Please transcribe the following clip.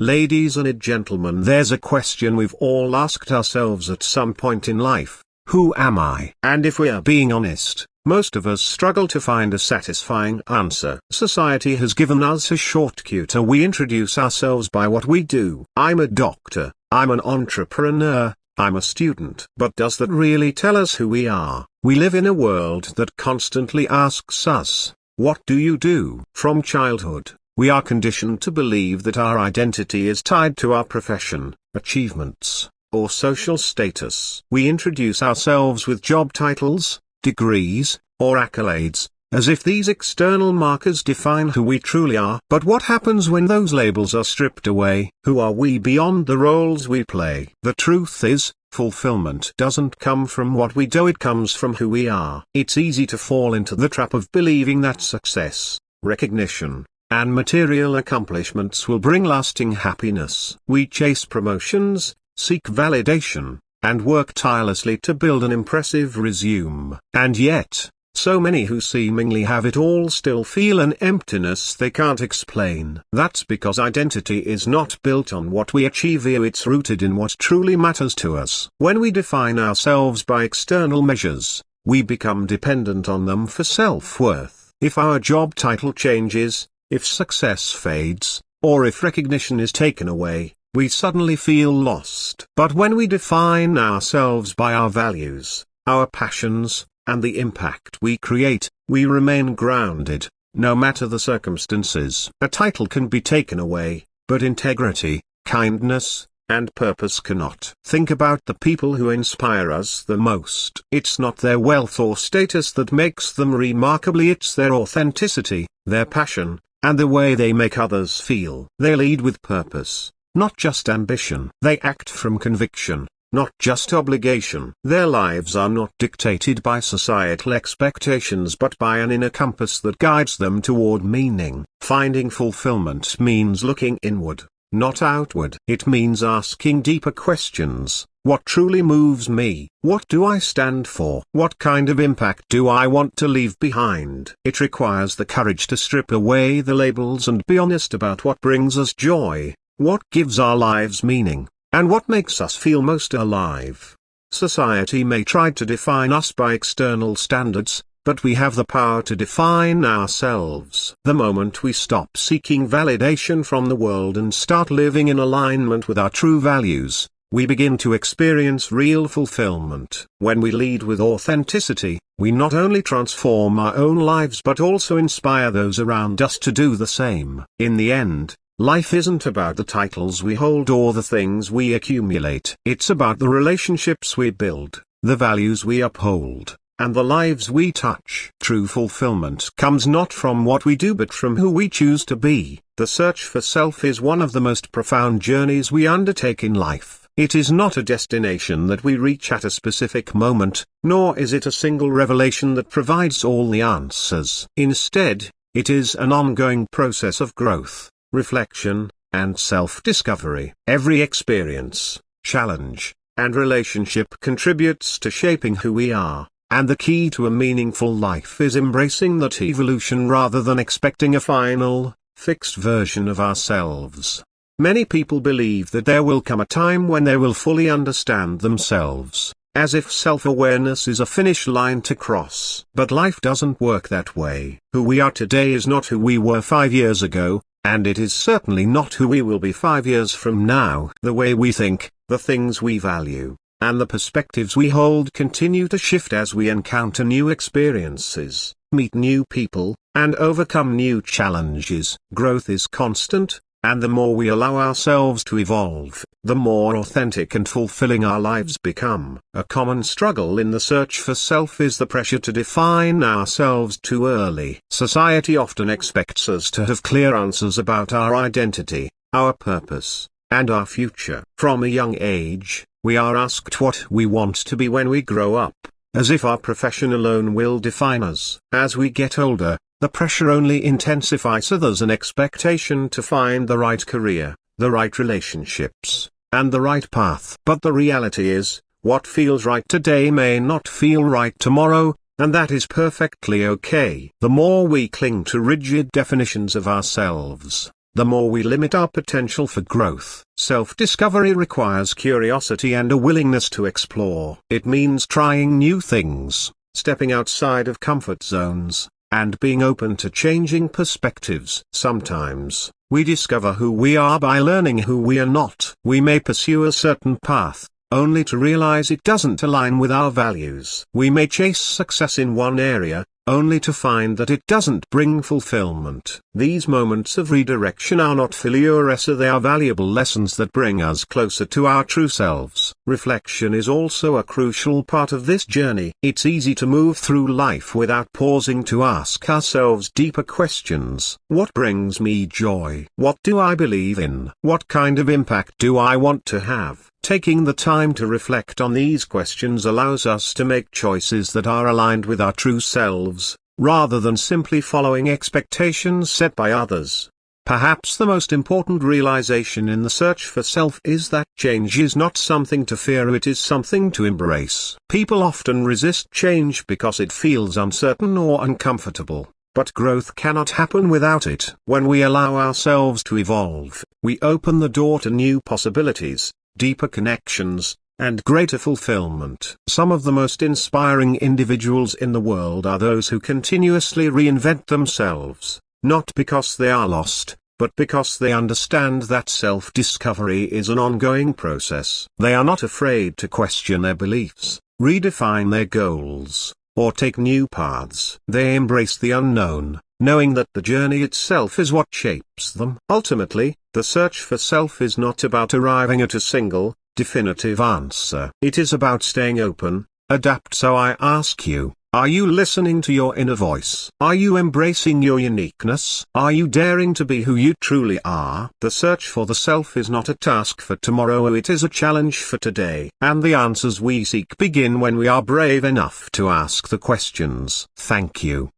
Ladies and gentlemen, there's a question we've all asked ourselves at some point in life: who am I? And if we are being honest, most of us struggle to find a satisfying answer. Society has given us a shortcut. We introduce ourselves by what we do. I'm a doctor, I'm an entrepreneur, I'm a student. But does that really tell us who we are? We live in a world that constantly asks us, what do you do? From childhood, we are conditioned to believe that our identity is tied to our profession, achievements, or social status. We introduce ourselves with job titles, degrees, or accolades, as if these external markers define who we truly are. But what happens when those labels are stripped away? Who are we beyond the roles we play? The truth is, fulfillment doesn't come from what we do, it comes from who we are. It's easy to fall into the trap of believing that success, recognition, and material accomplishments will bring lasting happiness. We chase promotions, seek validation, and work tirelessly to build an impressive resume. And yet, so many who seemingly have it all still feel an emptiness they can't explain. That's because identity is not built on what we achieve, it's rooted in what truly matters to us. When we define ourselves by external measures, we become dependent on them for self-worth. If our job title changes, if success fades, or if recognition is taken away, we suddenly feel lost. But when we define ourselves by our values, our passions, and the impact we create, we remain grounded, no matter the circumstances. A title can be taken away, but integrity, kindness, and purpose cannot. Think about the people who inspire us the most. It's not their wealth or status that makes them remarkable, it's their authenticity, their passion, and the way they make others feel. They lead with purpose, not just ambition. They act from conviction, not just obligation. Their lives are not dictated by societal expectations but by an inner compass that guides them toward meaning. Finding fulfillment means looking inward, not outward. It means asking deeper questions. What truly moves me? What do I stand for? What kind of impact do I want to leave behind? It requires the courage to strip away the labels and be honest about what brings us joy, what gives our lives meaning, and what makes us feel most alive. Society may try to define us by external standards, but we have the power to define ourselves. The moment we stop seeking validation from the world and start living in alignment with our true values, we begin to experience real fulfillment. When we lead with authenticity, we not only transform our own lives but also inspire those around us to do the same. In the end, life isn't about the titles we hold or the things we accumulate. It's about the relationships we build, the values we uphold, and the lives we touch. True fulfillment comes not from what we do but from who we choose to be. The search for self is one of the most profound journeys we undertake in life. It is not a destination that we reach at a specific moment, nor is it a single revelation that provides all the answers. Instead, it is an ongoing process of growth, reflection, and self-discovery. Every experience, challenge, and relationship contributes to shaping who we are, and the key to a meaningful life is embracing that evolution rather than expecting a final, fixed version of ourselves. Many people believe that there will come a time when they will fully understand themselves, as if self-awareness is a finish line to cross. But life doesn't work that way. Who we are today is not who we were 5 years ago, and it is certainly not who we will be 5 years from now. The way we think, the things we value, and the perspectives we hold continue to shift as we encounter new experiences, meet new people, and overcome new challenges. Growth is constant, and the more we allow ourselves to evolve, the more authentic and fulfilling our lives become. A common struggle in the search for self is the pressure to define ourselves too early. Society often expects us to have clear answers about our identity, our purpose, and our future. From a young age, we are asked what we want to be when we grow up, as if our profession alone will define us. As we get older, the pressure only intensifies. There's an expectation to find the right career, the right relationships, and the right path. But the reality is, what feels right today may not feel right tomorrow, and that is perfectly okay. The more we cling to rigid definitions of ourselves, the more we limit our potential for growth. Self-discovery requires curiosity and a willingness to explore. It means trying new things, stepping outside of comfort zones, and being open to changing perspectives. Sometimes, we discover who we are by learning who we are not. We may pursue a certain path, only to realize it doesn't align with our values. We may chase success in one area, only to find that it doesn't bring fulfillment. These moments of redirection are not failures, they are valuable lessons that bring us closer to our true selves. Reflection is also a crucial part of this journey. It's easy to move through life without pausing to ask ourselves deeper questions. What brings me joy? What do I believe in? What kind of impact do I want to have? Taking the time to reflect on these questions allows us to make choices that are aligned with our true selves, rather than simply following expectations set by others. Perhaps the most important realization in the search for self is that change is not something to fear, it is something to embrace. People often resist change because it feels uncertain or uncomfortable, but growth cannot happen without it. When we allow ourselves to evolve, we open the door to new possibilities, deeper connections, and greater fulfillment. Some of the most inspiring individuals in the world are those who continuously reinvent themselves, not because they are lost, but because they understand that self-discovery is an ongoing process. They are not afraid to question their beliefs, redefine their goals, or take new paths. They embrace the unknown, knowing that the journey itself is what shapes them. Ultimately, the search for self is not about arriving at a single, definitive answer. It is about staying open, adapt. So I ask you, are you listening to your inner voice? Are you embracing your uniqueness? Are you daring to be who you truly are? The search for the self is not a task for tomorrow, it is a challenge for today. And the answers we seek begin when we are brave enough to ask the questions. Thank you.